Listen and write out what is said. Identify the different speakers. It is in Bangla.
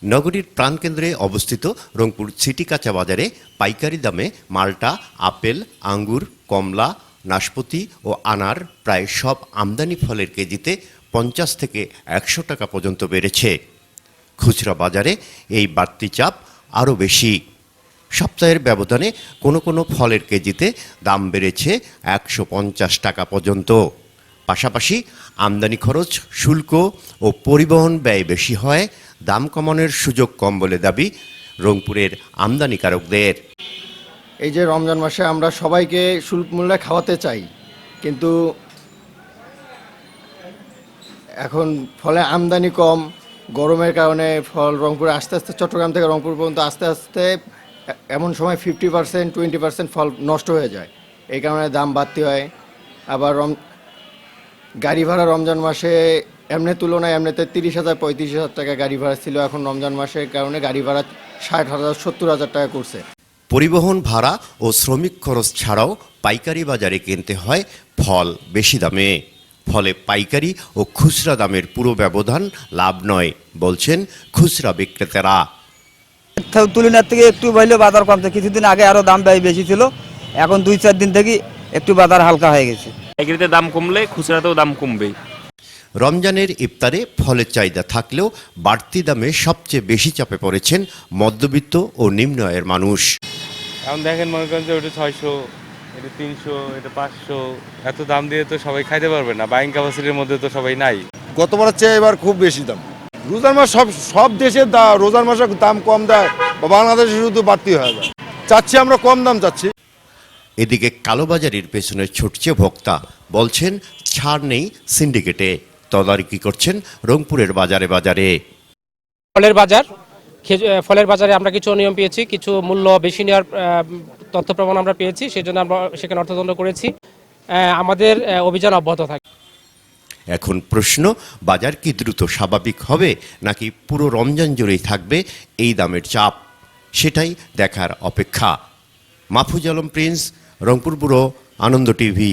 Speaker 1: নগরীর প্রাণকেন্দ্রে অবস্থিত রংপুর সিটি কাঁচা বাজারে পাইকারি দামে মাল্টা, আপেল, আঙ্গুর, কমলা, নাশপাতি ও আনার প্রায় সব আমদানি ফলের কেজিতে 50 থেকে 100 টাকা পর্যন্ত বেড়েছে। খুচরা বাজারে এই বাড়তি চাপ আরও বেশি। সপ্তাহের ব্যবধানে কোনো ফলের কেজিতে দাম বেড়েছে 150 টাকা পর্যন্ত। পাশাপাশি আমদানি খরচ, শুল্ক ও পরিবহন ব্যয় বেশি হয় দাম কমানোর সুযোগ কম বলে দাবি রংপুরের আমদানিকারকদের।
Speaker 2: এই যে রমজান মাসে আমরা সবাইকে সুলভ মূল্যে খাওয়াতে চাই, কিন্তু এখন ফলে আমদানি কম, গরমের কারণে ফল রংপুরে আস্তে আস্তে চট্টগ্রাম থেকে রংপুর পর্যন্ত আস্তে আস্তে এমন সময় 50%, 20% ফল নষ্ট হয়ে যায়। এই কারণে দাম বাড়তি হয়। আবার গাড়ি ভাড়া রমজান মাসে এমনি তুলনায় এমনিতে 30,000, 35,000 টাকা গাড়ি ভাড়া ছিল, এখন রমজান মাসের কারণে গাড়ি ভাড়া 60,000, 70,000 টাকা করছে।
Speaker 1: পরিবহন ভাড়া ও শ্রমিক খরচ ছাড়াও পাইকারি বাজারে কিনতে হয় ফল বেশি দামে। ফলে পাইকারি ও খুচরা দামের পুরো ব্যবধান লাভ নয় বলছেন খুচরা বিক্রেতারা।
Speaker 3: তুলনার থেকে একটু হইলেও বাজার কমছে। কিছুদিন আগে আরও দাম বেশি ছিল, এখন 2-4 দিন থেকে একটু বাজার হালকা হয়ে গেছে।
Speaker 4: পাইকারিতে দাম কমলে খুচরাতেও দাম কমবে।
Speaker 1: রমজানের ইফতারে ফলের চাহিদা থাকলেও বাড়তি দামে সবচেয়ে বেশি চাপে পড়েছেন মধ্যবিত্ত ও নিম্ন আয়ের মানুষ।
Speaker 5: এখন দেখেন, মনে করেন যে ওটা 600, এটা 300, এটা 500, এত দাম দিয়ে তো সবাই খাইতে পারবে না। বাইং ক্যাপাসিটির মধ্যে তো সবাই নাই।
Speaker 6: গতবারের চেয়ে এবার খুব বেশি দাম। রোজার মাস সব দেশের রোজার মাসে দাম কম দেয়, বাংলাদেশে শুধু বাড়তি হয়ে যায়। চাচ্ছি আমরা কম দাম চাচ্ছি।
Speaker 1: এদিকে কালোবাজারির পেছনে ছুটছে ভোক্তা, বলছেন ছাড় নেই সিন্ডিকেটে। তদারকি করছেন রংপুরের বাজারে বাজারে।
Speaker 7: ফলের বাজারে আমরা কিছু অনিয়ম পেয়েছি, কিছু মূল্য বেশি নেওয়ার তথ্য প্রমাণ আমরা পেয়েছি, সেই জন্য আমরা সেখানে অর্থদণ্ড করেছি। আমাদের অভিযান অব্যাহত থাকে।
Speaker 1: এখন প্রশ্ন, বাজার কি দ্রুত স্বাভাবিক হবে নাকি পুরো রমজান জুড়েই থাকবে এই দামের চাপ? সেটাই দেখার অপেক্ষা। মাহফুজ আলম প্রিন্স, রংপুর ব্যুরো, আনন্দ টিভি।